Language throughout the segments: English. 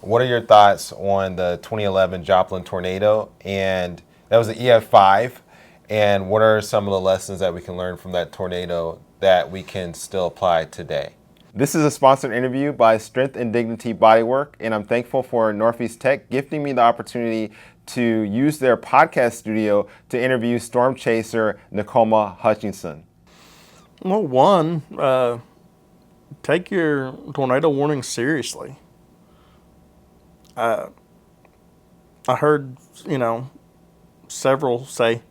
what are your thoughts on the 2011 Joplin tornado? And that was the EF5. And what are some of the lessons that we can learn from that tornado that we can still apply today? This is a sponsored interview by Strength and Dignity Bodywork, and I'm thankful for Northeast Tech gifting me the opportunity to use their podcast studio to interview Storm Chaser Nacoma Hutchison. Well, take your tornado warning seriously. I heard, several say,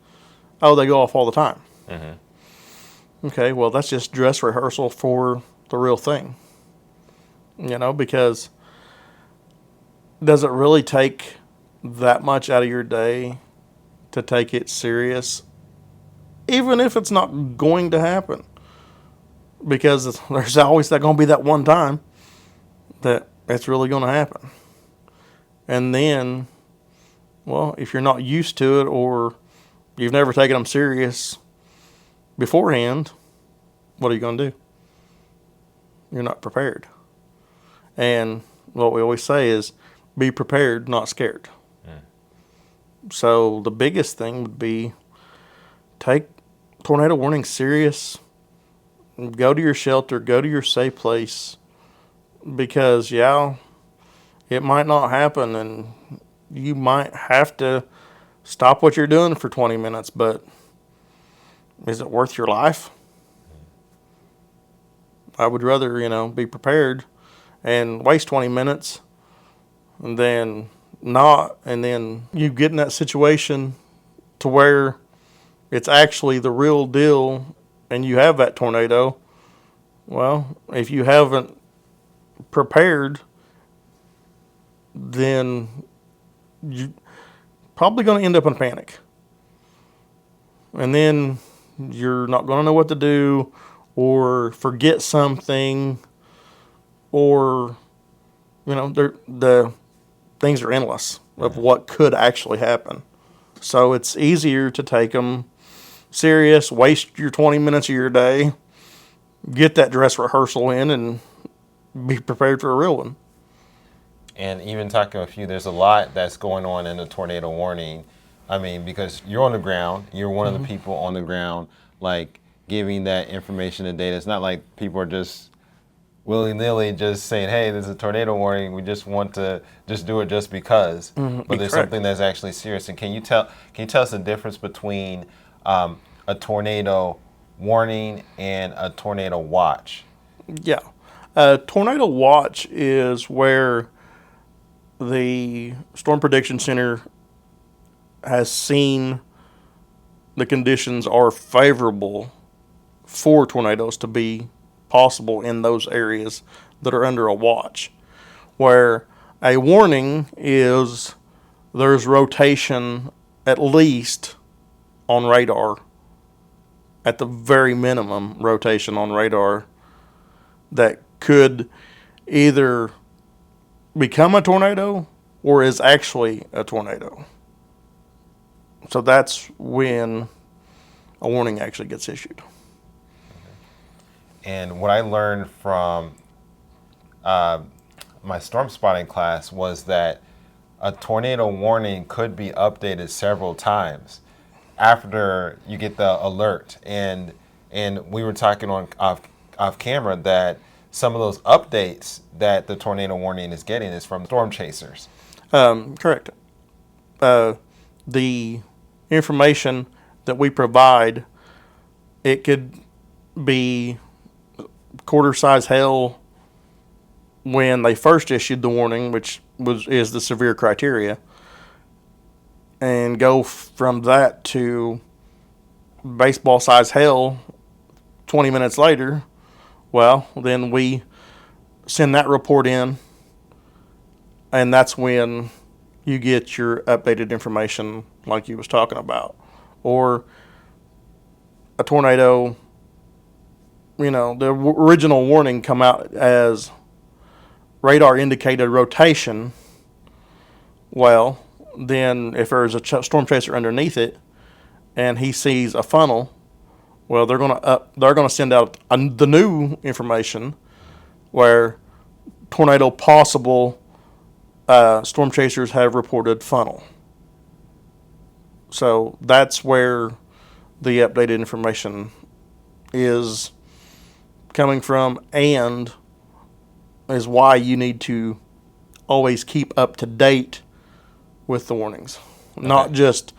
oh, they go off all the time. Mm-hmm. Okay, well, that's just dress rehearsal for the real thing. Because does it really take that much out of your day to take it serious, even if it's not going to happen? Because there's always going to be that one time that it's really going to happen. And then, well, if you're not used to it or you've never taken them serious beforehand, what are you going to do? You're not prepared. And what we always say is, be prepared, not scared. So the biggest thing would be take tornado warning serious. Go to your shelter, go to your safe place, because it might not happen and you might have to stop what you're doing for 20 minutes, but is it worth your life? I would rather, be prepared and waste 20 minutes than not, and then you get in that situation to where it's actually the real deal and you have that tornado. Well, if you haven't prepared, then you're probably going to end up in panic. And then you're not going to know what to do, or forget something, or, the things are endless of what could actually happen. So it's easier to take them serious, waste your 20 minutes of your day, get that dress rehearsal in, and be prepared for a real one. And even talking with you, there's a lot that's going on in the tornado warning. I mean, because you're on the ground, you're one of the people on the ground, like giving that information and data. It's not like people are just willy-nilly just saying, hey, there's a tornado warning, we just want to just do it just because. But there's something that's actually serious. And can you tell us the difference between a tornado warning and a tornado watch? Yeah. A tornado watch is where the Storm Prediction Center has seen the conditions are favorable for tornadoes to be possible in those areas that are under a watch. Where a warning is there's rotation at least on radar, at the very minimum rotation on radar, that could either become a tornado or is actually a tornado. So that's when a warning actually gets issued. And what I learned from my storm spotting class was that a tornado warning could be updated several times after you get the alert. And we were talking on off camera that some of those updates that the tornado warning is getting is from storm chasers. Correct. The information that we provide, it could be quarter size hail when they first issued the warning, which is the severe criteria, and go from that to baseball size hail 20 minutes later. Well, then we send that report in, and that's when you get your updated information like you was talking about. Or a tornado, the original warning come out as radar indicated rotation. Well, then if there's a storm chaser underneath it and he sees a funnel, well, they're gonna send out the new information where tornado possible storm chasers have reported funnel. So that's where the updated information is coming from, and is why you need to always keep up to date with the warnings, not Okay. just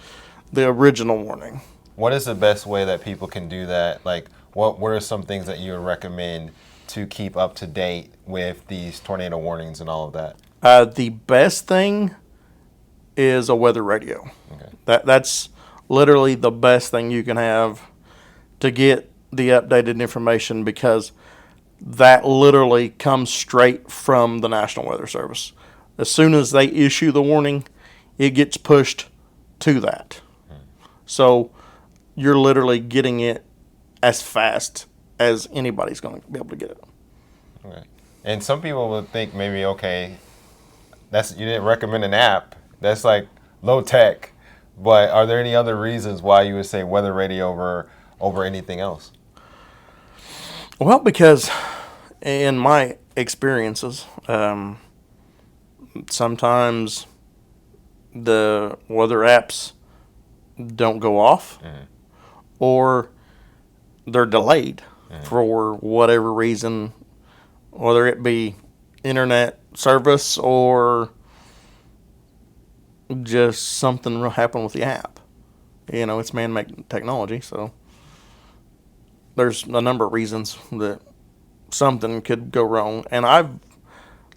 the original warning. What is the best way that people can do that? Like, what are some things that you would recommend to keep up to date with these tornado warnings and all of that? The best thing is a weather radio. Okay. That's literally the best thing you can have to get the updated information, because that literally comes straight from the National Weather Service. As soon as they issue the warning, it gets pushed to that. So you're literally getting it as fast as anybody's going to be able to get it. Okay. And some people would think maybe, okay, you didn't recommend an app. That's like low tech. But are there any other reasons why you would say weather radio over anything else? Well, because in my experiences, sometimes the weather apps don't go off, or they're delayed for whatever reason, whether it be internet service or just something happened with the app. It's man-made technology, so there's a number of reasons that something could go wrong. And I've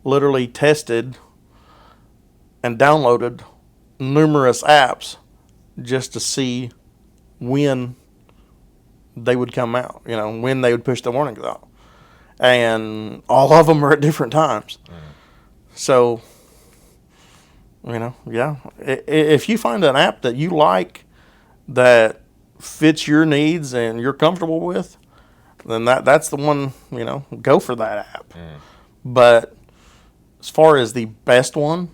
literally tested and downloaded numerous apps just to see when they would come out, when they would push the warnings out. And all of them are at different times. So, yeah. If you find an app that you like, that fits your needs and you're comfortable with, then that's the one, go for that app. But as far as the best one,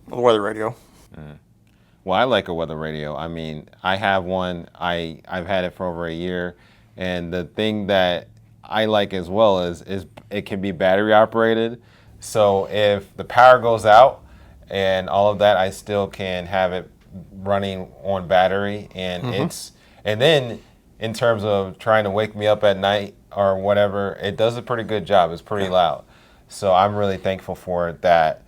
the weather radio. Well, I like a weather radio. I mean, I have one. I've had it for over a year, and the thing that I like as well is it can be battery operated. So if the power goes out and all of that, I still can have it running on battery, and and then in terms of trying to wake me up at night or whatever, it does a pretty good job. It's pretty loud. So I'm really thankful for that.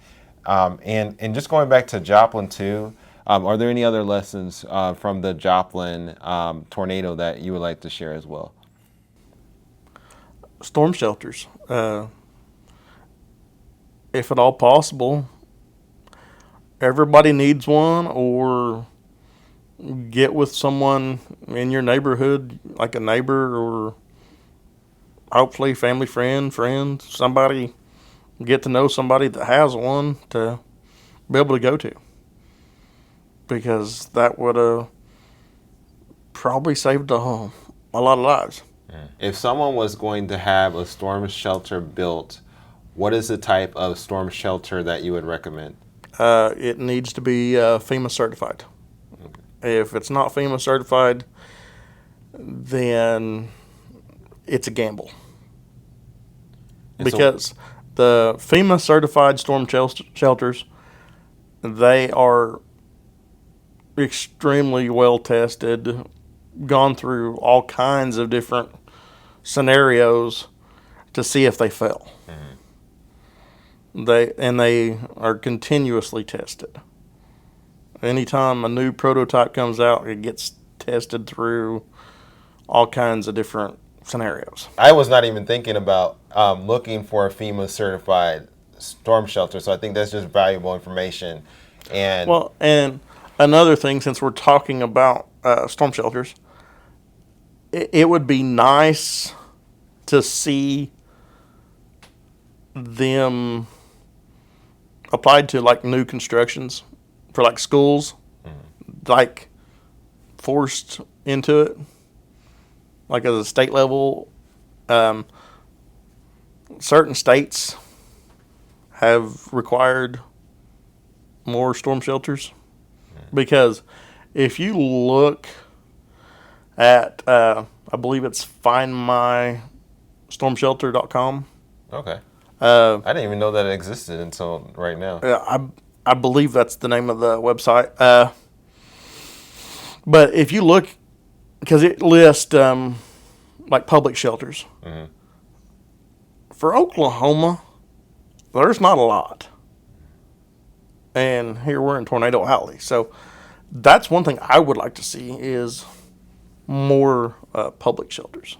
And just going back to Joplin too, are there any other lessons from the Joplin tornado that you would like to share as well? Storm shelters. If at all possible, everybody needs one, or get with someone in your neighborhood, like a neighbor, or hopefully family friend, somebody. Get to know somebody that has one to be able to go to, because that would have probably saved a lot of lives. If someone was going to have a storm shelter built, what is the type of storm shelter that you would recommend? It needs to be FEMA certified. If it's not FEMA certified, then it's a gamble. And Because the FEMA certified storm shelters, they are extremely well tested, gone through all kinds of different scenarios to see if they fail. They are continuously tested. Anytime a new prototype comes out, it gets tested through all kinds of different scenarios. I was not even thinking about looking for a FEMA certified storm shelter, so I think that's just valuable information. And Well, and another thing, since we're talking about storm shelters, it would be nice to see them applied to like new constructions for like schools, like forced into it, like at a state level. Certain states have required more storm shelters, because if you look at, I believe it's findmystormshelter.com, okay, I didn't even know that it existed until right now. I believe that's the name of the website. But if you look, because it lists like public shelters. For Oklahoma, there's not a lot. And here we're in Tornado Alley. So that's one thing I would like to see is more public shelters.